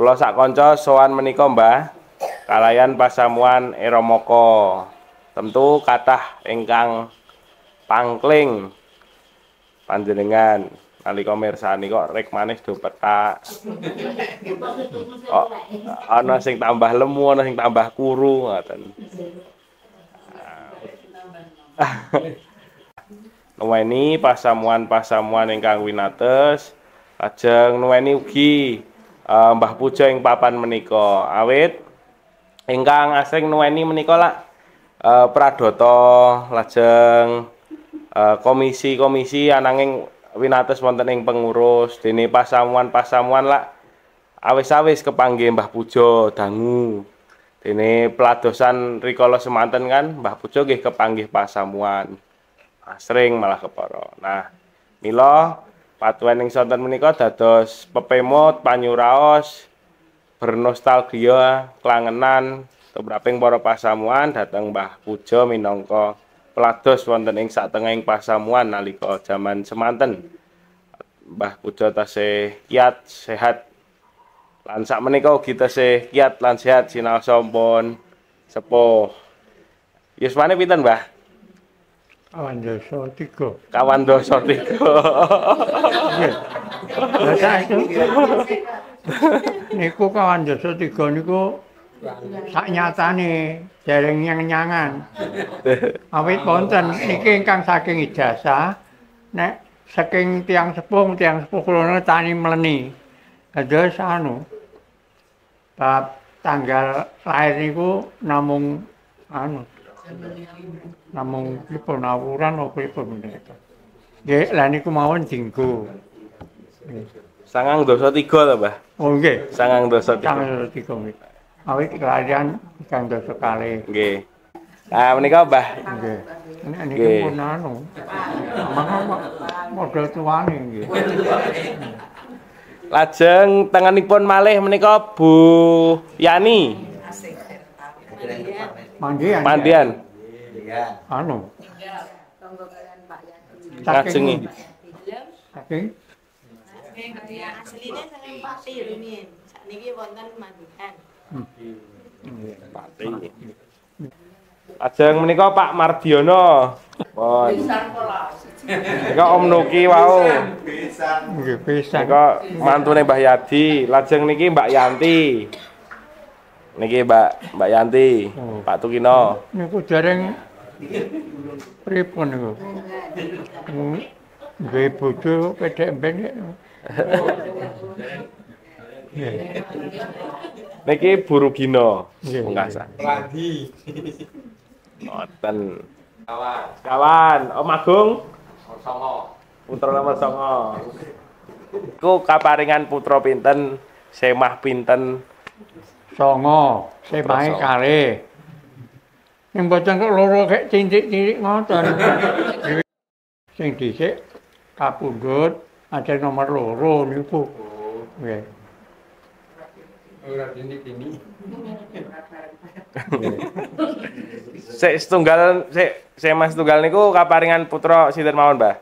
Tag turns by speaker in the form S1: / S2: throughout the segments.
S1: Kula sak kanca sowan menika Mbah kalayan pasamuan Eromoko. Tentu kathah ingkang pangkling panjenengan nalika mirsani kok rek manis do pethak. Kok ana sing tambah lemu, ana sing tambah kuru ngoten. Nuweni pasamuan ingkang winates lajeng nuweni ugi Mbah Puja ing papan menika. Awit ingkang asring nuweni menika lak pradata lajeng komisi-komisi ananging winates wonten ing pengurus dene pasamuan lak awis-awis kepanggih Mbah Puja dangu. Dene peladosan rikala semanten kan Mbah Puja nggih kepanggih pasamuan. Asring malah kepara. Nah, mila patuwen ing sonten menika dados pepemut panyuraos bernostalgia klangenan tumraping para pasamuan dhateng Mbah Puja minangka pelados wonten ing satengahing pasamuan nalika jaman semanten. Mbah Puja tasih kiyat sehat lan sakmenika ugi tasih kiyat lan sehat sinau sampun sepuh. Yuswane pinten, Mbah?
S2: Kawan dosa 3.
S1: Kawan dosa 3.
S2: Baca itu. Niku kawan dosa 3 niku saknyatane dereng nyang-nyangan. Awit wonten niki ingkang saking ijazah nek saking tiang sepuh kula tani mleni. Kados anu bab tanggal lahir niku namung pripun awuran apa pripun menika. Nggih, lha niku mawon dinggo.
S1: Sangang dosa 3 to, Mbah?
S2: Oh nggih,
S1: sangang dosa 3.
S2: Sangang dosa 3. Awit kelahiran ingkang dosa kalih.
S1: Nggih. Nah, menika, Mbah.
S2: Nggih. Nek niki pun anu. Mangka model tuane nggih.
S1: Lajeng tengenipun malih menika Bu Yani. Mandian.
S2: Anu.
S1: Ngajengi.
S2: Saking
S3: asline saking Pati rumiyin. Sakniki wonten Mandian.
S1: Pati. Lajeng menika Pak Mardiono. Pun. Nika Om Nuki wau.
S2: nggih pisan.
S1: Nika mantune Mbah Yadi. Lajeng niki Mbak Yanti. Niki Mbak Yanti, Pak Tukino.
S2: Niku dereng pripun niku? Nggih bojo pedhek mbek.
S1: Niki Bu Rugino.
S2: Nggih.
S1: Pungkasan. Lagi. Ngoten. Kawan, Om Agung. Putra nomor 9. Iku kaparingan putra pinten, semah pinten?
S2: 9, semahe kalih. Ning boten kok loro kek cincik-cincik ngoten. Sing dhisik kapundhut ada nomor 2 niku. Nggih. Ora dini-dini.
S1: Semah setunggal niku kaparingan putra sinten mawon, Mbah?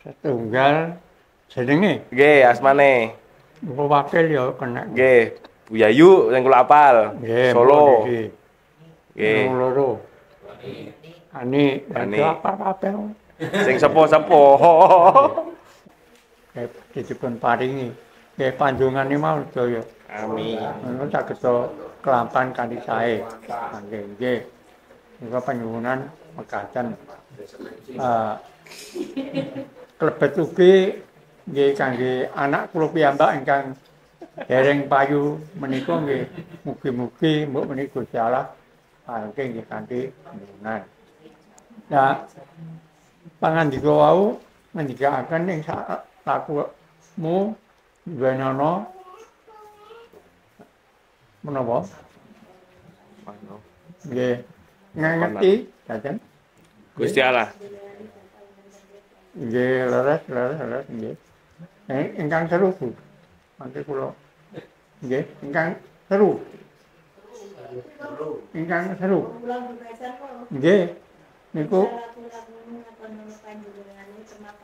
S2: Setunggal jenenge?
S1: Nggih, asmane.
S2: Engko wakil ya kena.
S1: Nggih, Bu Yayu sing kula apal. Solo. Nggih.
S2: Loro. Ani apa-apa.
S1: Sing sepuh-sepuh.
S2: Dipun paringi. Nggih panjungane mau sedaya.
S1: Amin.
S2: Menawa sageta kelampan kanthi sae. Nggih. Nika panyuwunan mekaten. Klebet ugi nggih kangge anak kula piyambak ingkang dereng payu menika nggih mugi-mugi mbok menika Gusti Allah paringke nggih kanthi panyuwunan. Nah, pangandika wau ngendikaken ing lakumu wenana menapa? Nggih, ngerti daten
S1: Gusti Allah.
S2: Nggih, leres nggih. Ingkang seru, Bu. Mangke kula nggih, ingkang seru. Ingkang seru. Nggih. Niku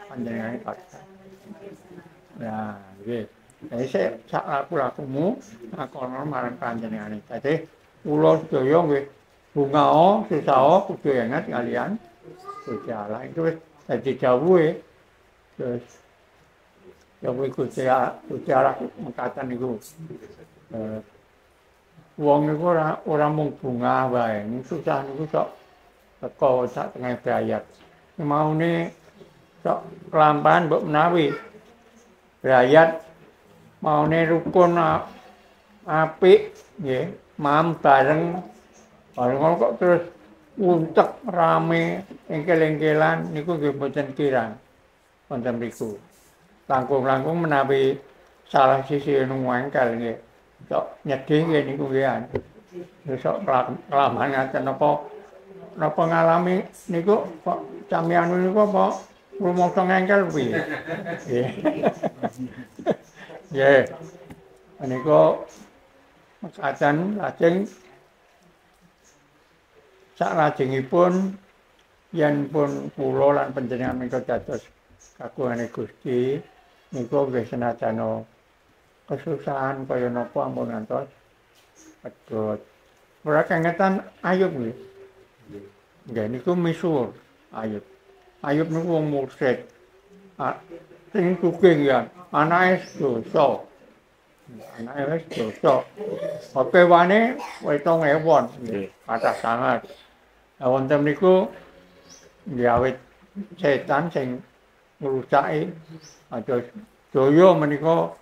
S2: panjenengane Pak. Ya, nggih. sak laku-lakumu ngakono marang panjenengane. Dadi kula sedaya nggih bungao susah kudu ingat kalian Gusti Allah itu wis dadi dawuhe. Terus dawuhe Gusti Allah mengatakan niku. Wong niku ora mung bunga wae, susah niku sok teko sak tengah brayat. Maune sok kelampahan mbok menawi brayat maune rukun apik nggih, mam bareng kok terus untek rame engkel-engkelan niku nggih mboten kirang wonten mriku. Langkung-langkung menawi salah sisi engkel nggih. Sok nyedhi nggih niku nggih. Sok kelampahan ngaten napa ngalami niku kok sampeyan niku apa rumangsa engkel piye? Nggih. Nggih. Menika mekaten lajeng saklajengipun yen pun kula lan panjenengan menika dados kagungane Gusti niku nggih senajan kesusahan kaya napa ampun ngantos pedhot. Ora kengetan Ayub nggih. Nggih niku misuwur Ayub. Ayub niku wong mursyid. Sing sugih ya, anake dosa. Anake wis dosa. Opewane wetong ewon nggih, kathah sanget. Lah wonten niku awit setan sing ngrusaki aja daya menika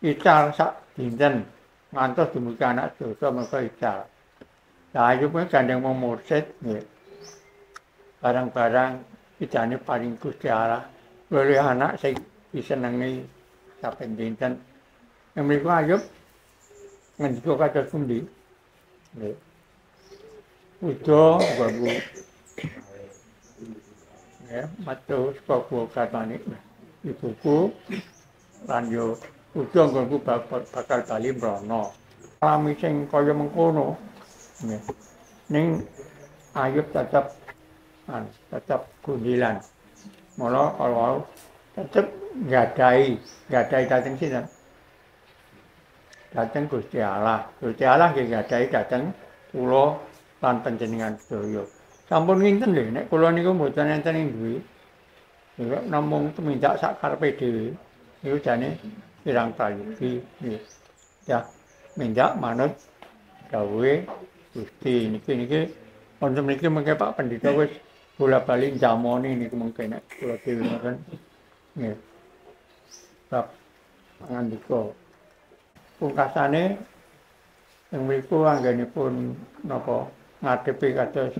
S2: ical sak dinten ngantos dumugi anak dosa mereka ical. Lah Ayub gandeng wong mursyid nggih. Barang-barang idane paring Gusti Allah. Lha anak sing disenengi saben dinten. Mriku Ayub ngendika kados pundi? Nggih. Udo babu. Ya, matur saka katane ibuku lan yo udo nggonku bakal bali mrono. Alami sing kaya mengkono. Nggih. Ning Ayub tetep gundilan. Mula kalau tetep nggadahi dhateng sinten? Dhateng Gusti Allah. Gusti Allah nggih nggadahi dhateng kula lan panjenengan sedaya. Sampun nginten lho nek kula niku mboten enten ing duwe. Nek namung tumindak sak karepe dhewe niku jane kirang prayogi nggih. Ya, mindak manut dawuhe Gusti niki wonten mriki mengke Pak Pendhita wis bola-bali njamoni niku mengke nek kula dhewe ngoten. Nggih. Bab ngandika pungkasane ing mriku anggenipun napa ngadepi kados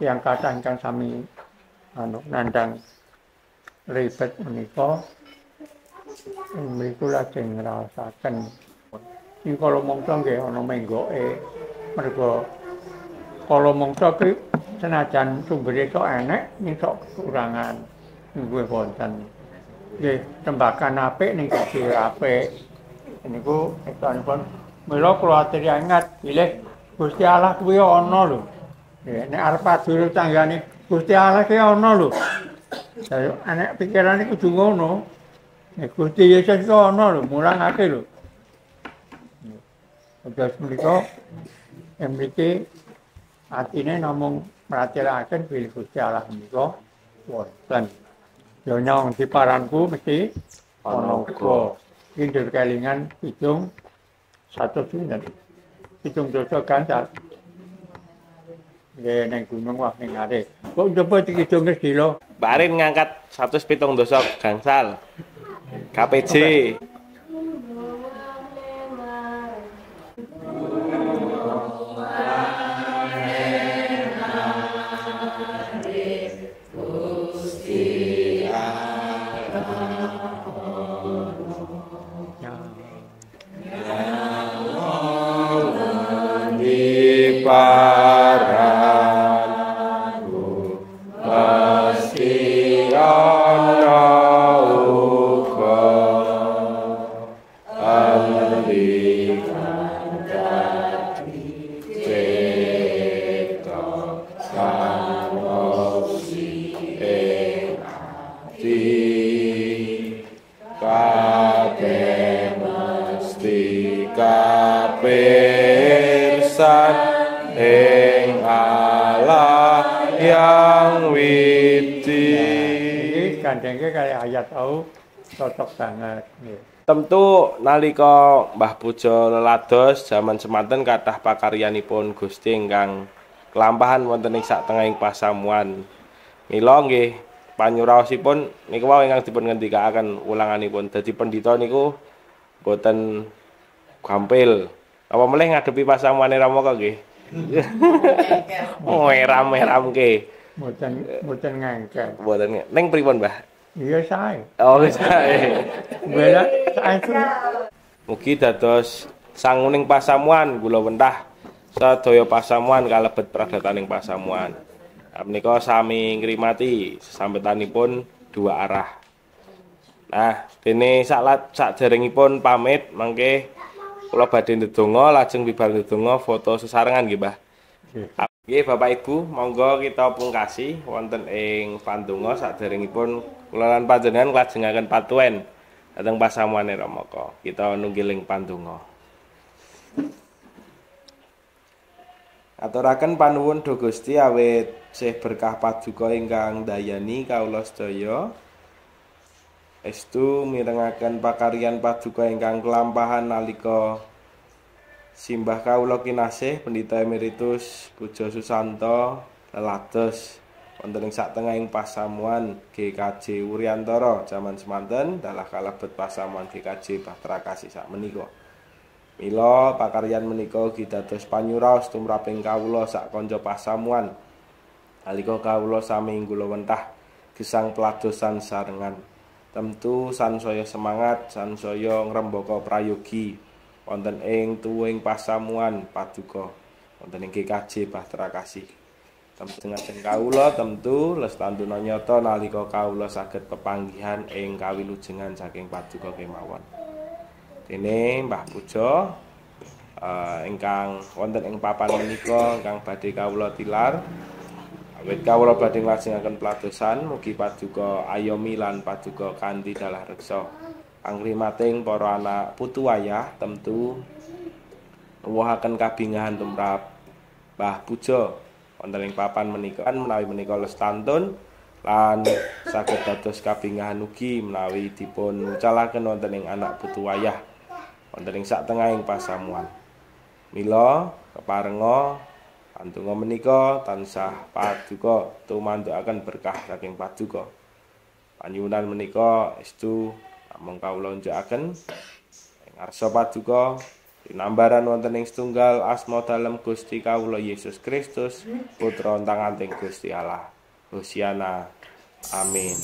S2: yang kathah ingkang sami nandhang ribet menika ing mriku lajeng ngraosaken ing kala mangsa nggih ana menggoke merga kala mangsa ki senajan sumbere sok enek ning sok kekurangan nggih wonten nggih tembakan apik ning sisi apik niku estanipun mila kula aturi ingat bilih Gusti Allah kuwi ana lho. Nek arep adul tanggane Gusti Allah ki ana lho. Saya anek pikirane kudu ngono. Nek Gusti Yesus ki ana lho, mulangake lho. Terus menika mriki atine namung mratelaken bilih Gusti Allah menika wonten. Yo nyong diparanku mesti ana uga. Indur kelingan pitung 100 dinten. Pitung dosa ganjar. Nggih ning gunung wah ning arep. Kok njopo dikidung sedilo.
S1: Barin ngangkat 107 dosa gangsal. KPJ. Paranku mesti ana uga amrikan dadi cipta samosi ati
S2: digandengke kaya ayat tau cocok banget nggih.
S1: Tentu nalika Mbah Pujo lelados jaman semanten kathah pakaryanipun Gusti ingkang kelampahan wonten ing satengahing pasamuan. Mila nggih panyuraosipun niku wau ingkang dipun ngendikaaken ulanganipun. Dadi pendhita niku boten gampil. Apa meneh ngadepi pasamuane Rama nggih. Meram-meramke.
S2: Mboten ngengkel.
S1: Mboten ning pripun, Mbah?
S2: Iya sae.
S1: Oh, sae.
S2: Bela sae.
S1: Mugi dados sanguning pasamuan kula wentah sadaya pasamuan kalebet pradataning pasamuan. Menika sami ngrimati sesambetanipun dua arah. Nah, dene sakderengipun pamit mangke kula badhe ndedonga lajeng bibar ndedonga foto sesarengan nggih, Mbah. Nggih, Bapak Ibu, monggo kita pungkasi wonten ing pandonga sakderengipun kula lan panjenengan nglajengaken patuhen dhateng pasamuane Ramaka. Kita nunggiling pandonga. Aturaken panuwun Duh Gusti awit sih berkah paduka ingkang dayani kawula sedaya. Estu mirengaken pakaryan paduka ingkang kelampahan nalika simbah kawula kinasih Pendhita Emeritus Pujo Susanto lelados wonten ing satengahing pasamuan GKJ Wuryantara jaman semanten dalah kalebet pasamuan GKJ Bahtera Kasih sakmenika. Mila pakaryan menika ugi dados panyuraos tumraping kawula sak kanca pasamuan nalika kawula sami kula wentah gesang peladosan sarengan. Tentu sansaya semangat, sansaya ngrembaka prayogi wonten ing tuwuhing pasamuan paduka wonten ing GKJ Bahtera Kasih. Temtengah kawula tentu lestantuna nyata nalika kawula saged pepanggihan ing kawilujengan saking paduka kemawon. Dene Mbah Pujo ingkang wonten ing papan menika ingkang badhe kawula tilar. Awit kawula badhe nglajengaken peladosan mugi paduka ayomi lan paduka kanthi dalah reksa. Pangrimating para anak putu wayah tentu nuwuhaken kabingahan tumrap Mbah Pujo wonten ing papan menika menawi menika lestantun lan saged dados kabingahan ugi menawi dipun wucalaken wonten ing anak putu wayah wonten ing satengahing pasamuan. Mila keparenga pandonga menika tansah paduka tumantukaken berkah saking paduka. Panyuwunan menika estu namung kawula unjukaken ing ngarsa paduka tinambaran wonten ing setunggal asma dalem Gusti kawula Yesus Kristus putra tanganting Gusti Allah. Hosiana. Amin.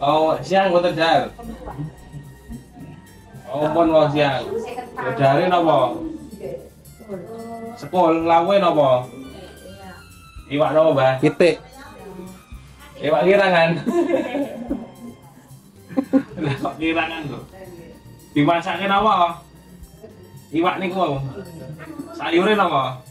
S1: Oh, siang mboten Dar. Oh, pun wae siang. Dare napa? Sekol lawe napa? Iwak napa, Mbah?
S4: Pitik.
S1: Iwak kirangan. Lah kok kirangan kok. Dimasake napa? Iwak niku. Sayure napa?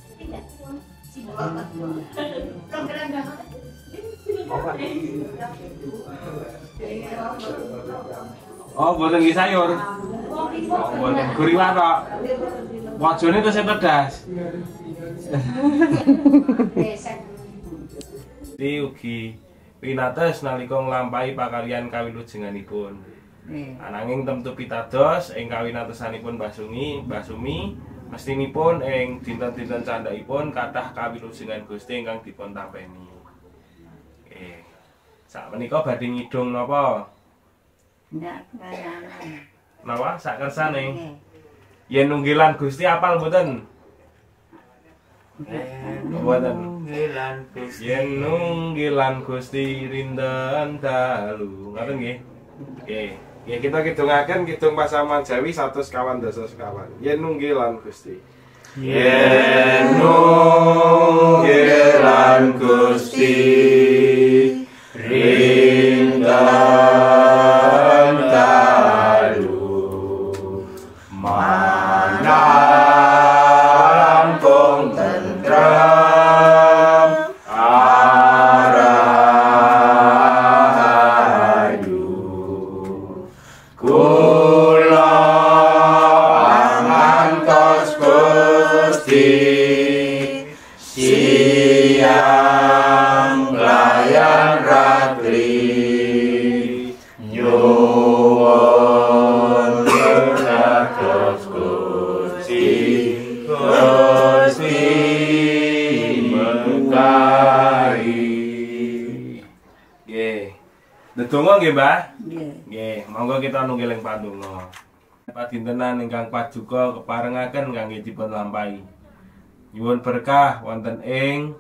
S1: Oh, boten nggih sayur. Oh, boten guriwat kok. Wajone tesih pedas. Di ugi pinates nalika nglampahi pakaryan kawilujenganipun. Ananging temtu pitados ing kawinatesanipun Mbah Sumi mestinipun ing dinten-dinten candhaipun kathah kawilujengan Gusti ingkang dipun tampeni. Nggih. Sakmenika badhe ngidung napa?
S4: Ndak kerangan.
S1: Napa sak kersane? Yen nunggilan Gusti apal mboten? Mboten. Yen nunggilan Gusti rinten dalu. Ngoten nggih. Nggih. Ya kita kidungaken kidung pasaman Jawi 100 kawan dasa sekawan. Yen nunggilan Gusti. Yen nunggilan Gusti rinten dalu manangkung tentrem arahayu kula ngantos Gusti siang layan ratri nyuwun kados Gusti mengkari. Nggih. Ndedonga nggih, Mbah?
S4: Nggih.
S1: Nggih, monggo kita nunggiling pandonga. Padintenan ingkang paduka keparengaken kangge dipun lampahi. Nyuwun berkah wonten ing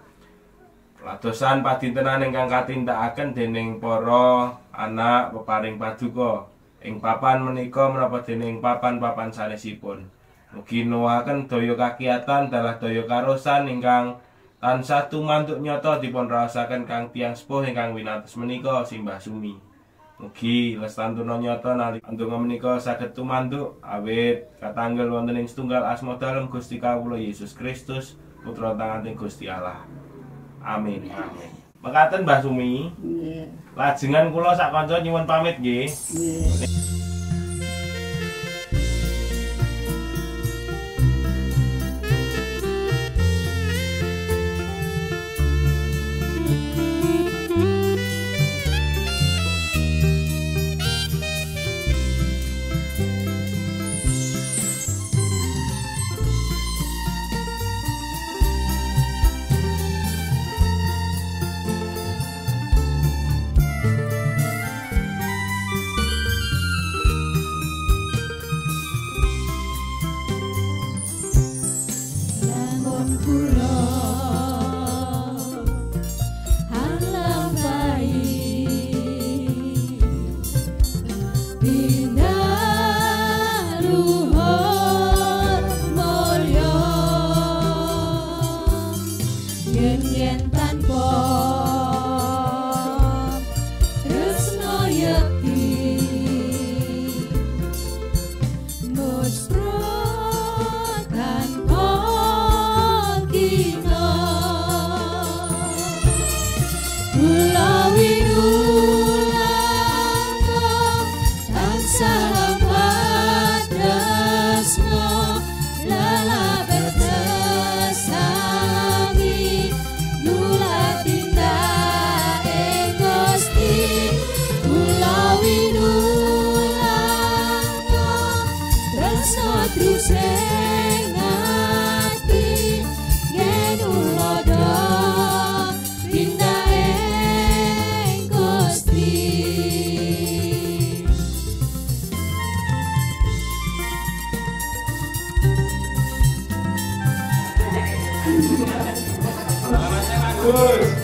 S1: ladosan padintenan ingkang katindakaken dening para anak peparing paduka ing papan menika menapa dening papan-papan sanesipun. Mugi nuwuhaken daya kakiyatan dalah daya karosan ingkang tansah tumantuk nyata dipun raosaken kang tiyang sepuh ingkang winates menika Simbah Sumi. Mugi lestantuna nyata nalika ndonga menika saged tumantuk awit katanggel wonten ing setunggal asma dalem Gusti kawula Yesus Kristus putra tanganing Gusti Allah. Amin. Amin. Mekaten Mbah Sumi.
S4: Nggih.
S1: Lajengan kula sak kanca nyuwun pamit nggih.
S4: Nggih.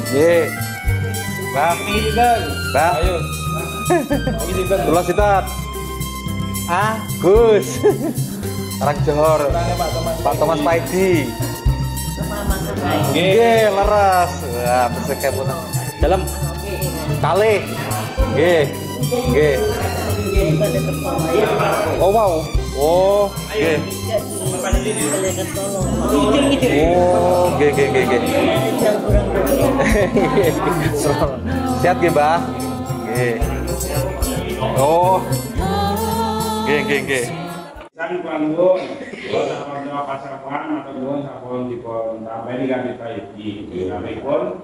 S5: Nggih. Bang, Bang. Ayo. Kula sitat. Gus. Orang Johor. Pak Thomas Paidi. Nggih, leres. Wah, besek punan. Dalam. Kalih. Nggih. Nggih. Oh wow. Oh, nggih. Oh, nggih nggih nggih nggih. Sehat nggih, Mbah? Nggih. Oh. Nggih nggih nggih.
S1: Kan panggung, kalau pasapan atau pun sampun dipun tambahi kan ditayuki. Kami pun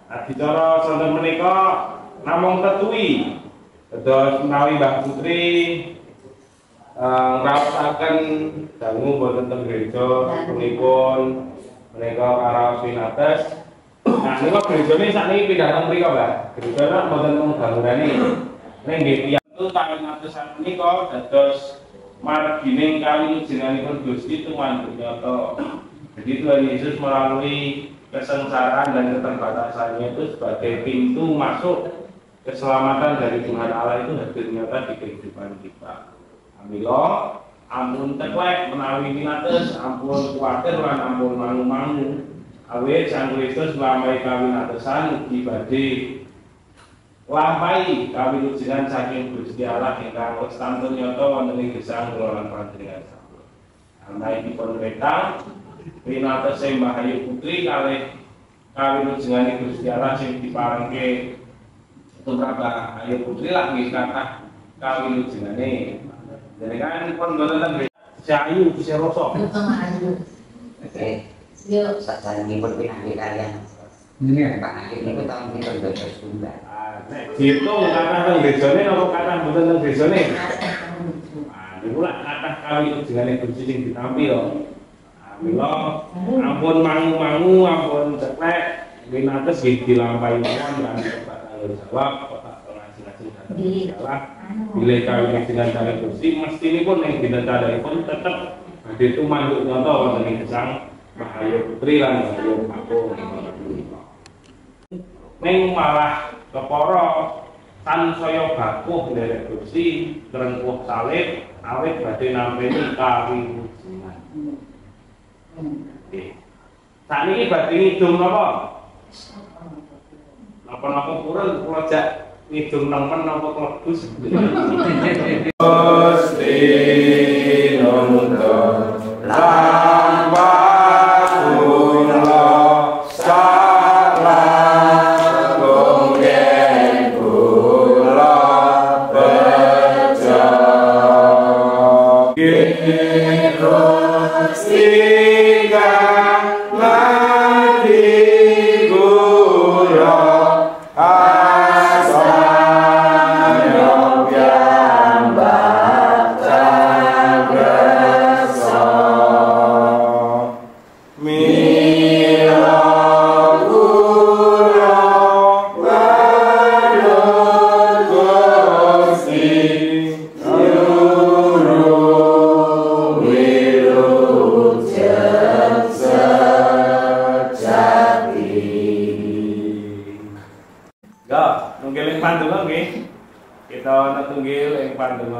S1: adicara sonten menika namung tetui. Terus menawi Mbah Putri ngrawuhaken dangu boten teng gereja punipun menika karaos pinates. Nah, niku gerejane sakniki pindah teng mriko, Mbah. Gerejane boten teng bangunane. Ning nggih itu kawin atusan menika dados margining kawilujenganipun Gusti tuman dunyata. Jadi Tuhan Yesus melalui kesengsaraan dan keterbatasannya itu sebagai pintu masuk keselamatan dari Tuhan Allah itu hadir nyata di kehidupan kita. Amila ampun teklek menawi pinates, ampun kuwatir lan ampun mangu-mangu. Awit Sang Kristus nglampahi kawinatesan ugi badhe lampahi kawilujengan saking Gusti Allah ingkang wastantun nyata wonten ing gesang kula lan panjenengan sampun. Anaipun wetang pinates Mbah Ayu Putri kalih kawilujengan Gusti Allah sing diparengke tumrap Mbah Ayu Putri lah nggih kathah kawilujenane. Jenengan pun boten ten Ayu bisa rasa.
S4: Oke. Yo sakjanipun pinanggih kalian. Nggih, Pak Ayu niku tahun pinten dados tunggal.
S1: Nek diitung kathah teng desane napa kathah boten teng desane? Niku lak kathah kawilujenane Gusti sing ditampi yo. Mila ampun mangu-mangu, ampun ceklek, winates nggih dilampahi mawon lan Bapak tanggung jawab Bapak ngaji-ngaji dhateng salah. Bilih kawilujengan saking Gusti mestinipun ing dinten cadanipun tetep badhe tumanduk nyata wonten ing gesang Mbah Ayu Putri lan Mbah Ayu Kakung. Ning malah kepara tansaya bakuh nderek Gusti ngrengkuh salib awit badhe nampi kawilujengan. Nggih. Sakniki badhe ngidung napa? Napa-napa purun kula jak ngidung nemen napa klebus. Gusti nuntun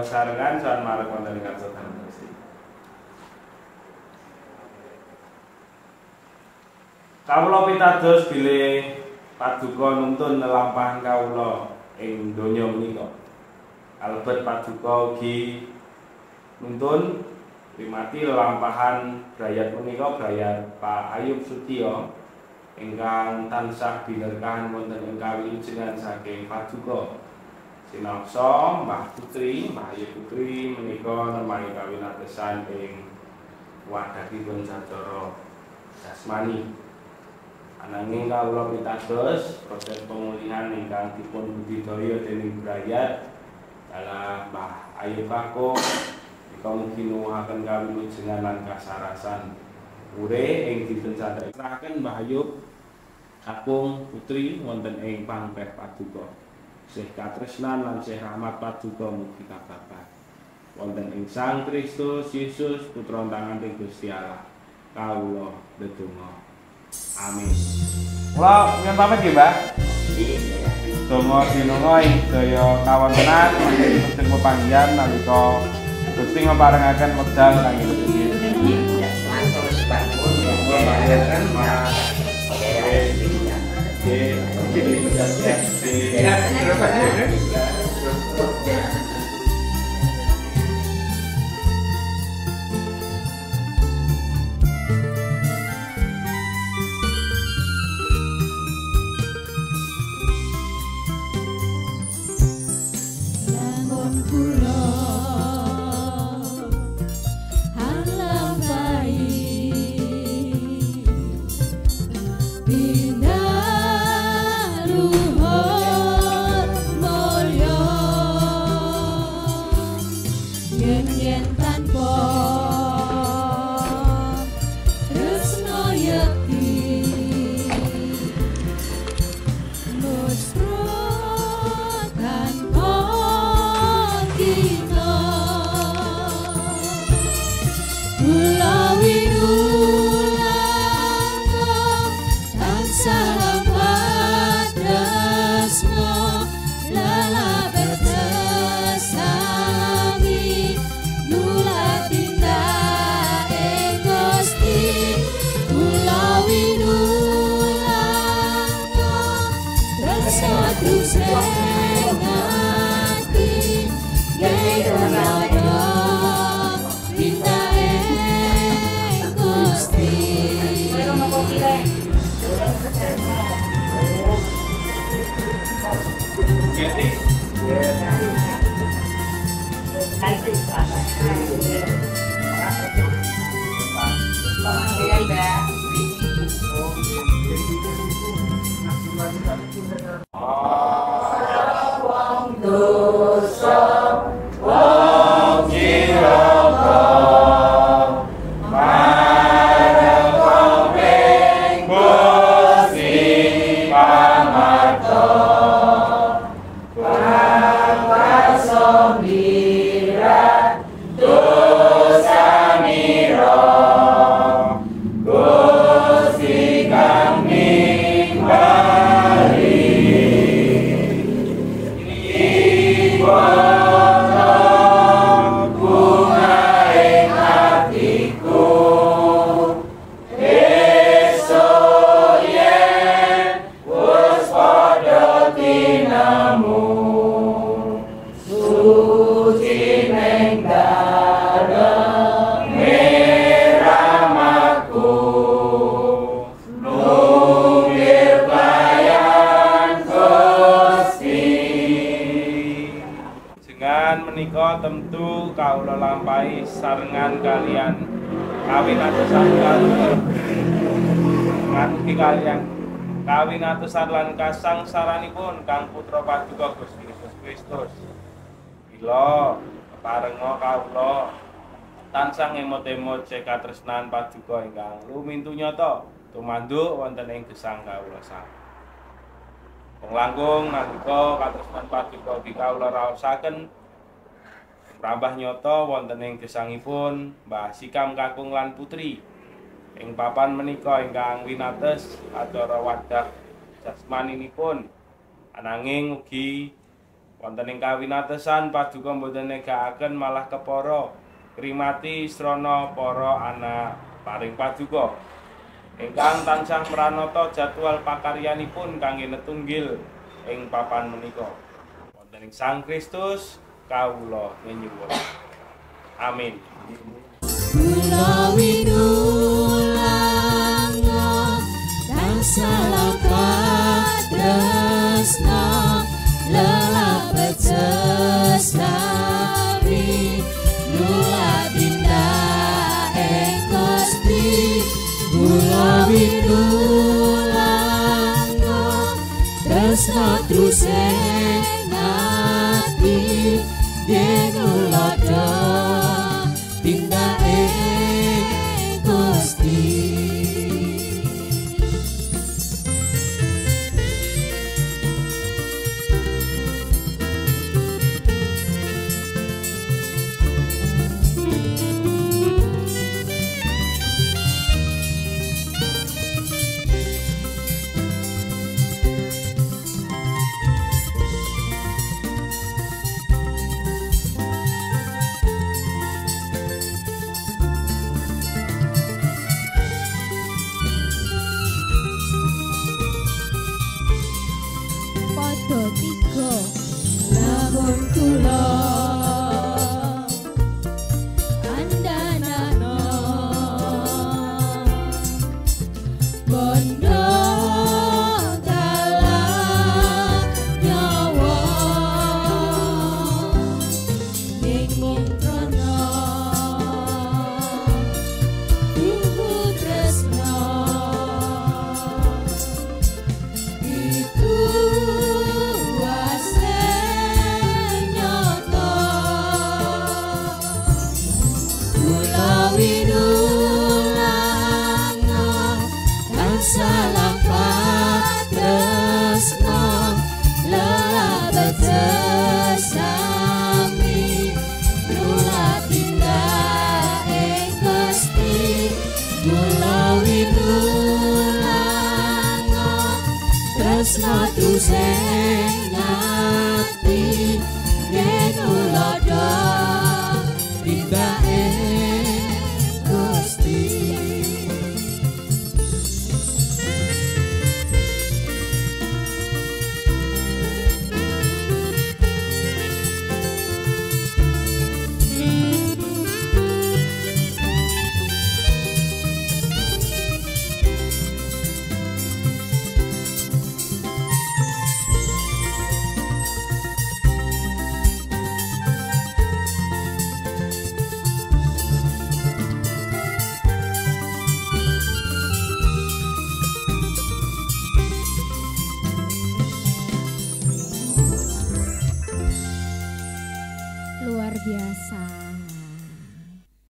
S1: sarengan sawan marang wonten ing kasotan Gusti. Kawula pitados bilih paduka nuntun nelampahan kawula ing donya menika. Kalebet paduka ugi nuntun rimati lelampahan brayat menika brayat Pak Ayub Sutio ingkang tansah binerkahan wonten ing kawilujengan saking paduka. Sinaksa Mbah Putri, Mbah Ayu Putri menika nemani kawinatesan ing wadhahipun sacara jasmani. Ananging kawula pitados proses pemulihan ingkang dipun budidaya dening brayat dalah Mbah Ayu Kakung menika mugi nuwuhaken kawilujengan lan kasarasan urip ing dinten sadaya. Serahaken Mbah Ayu Kakung Putri wonten ing pangpeh paduka. Sih katresnan lan sih rahmat paduka mugi kababar wonten ing Sang Kristus Yesus putra tanganing Gusti Allah. Kawula ndedonga. Amin. Kula nyuwun pamit nggih, Mbah. Donga dinunga ing daya kawontenan ing pepanggihan nalika Gusti ngaparengaken wekdal kangge inggih.
S4: Matur suwun,
S1: Tentu kaula lampahi sarengan kalian kawin atusan kawin atusan lan kasangsaranipun Kang Putra Paduka Gusti Yesus Kristus. Bila parenga kaula tansah ngemot-emot katresnan paduka ingkang lumintu nyata tumanduk wonten ing gesang kaula sak. Wong langkung nalika katresnan paduka kaula raosaken tambah nyata wonten ing gesangipun Mbah Sikam kakung lan putri ing papan menika ingkang winates acara wadah jasmaninipun ananging ugi wonten ing kawinatesan paduka boten negakaken malah kepara krimati srana para anak paring paduka ingkang tansah mranata jadwal pakaryanipun kangge netunggil ing papan menika wonten ing Sang Kristus kaula nyuwun. Amin.
S6: Kula winulanga tansah tresna lelapet sestawi nuladinda ing Gusti. Kula winulanga tresna terus ing ati Denulada tindake Gusti. padha tiga lamun kula andanana bondo dalam nyawa ning mung krana tuhu tresna itu wase nyata kula winulanga tansah tresna lelabet sami nulatinda ing Gusti kula winulanga tresna tusing ngati yen ulodo tindake Gusti. Luar biasa.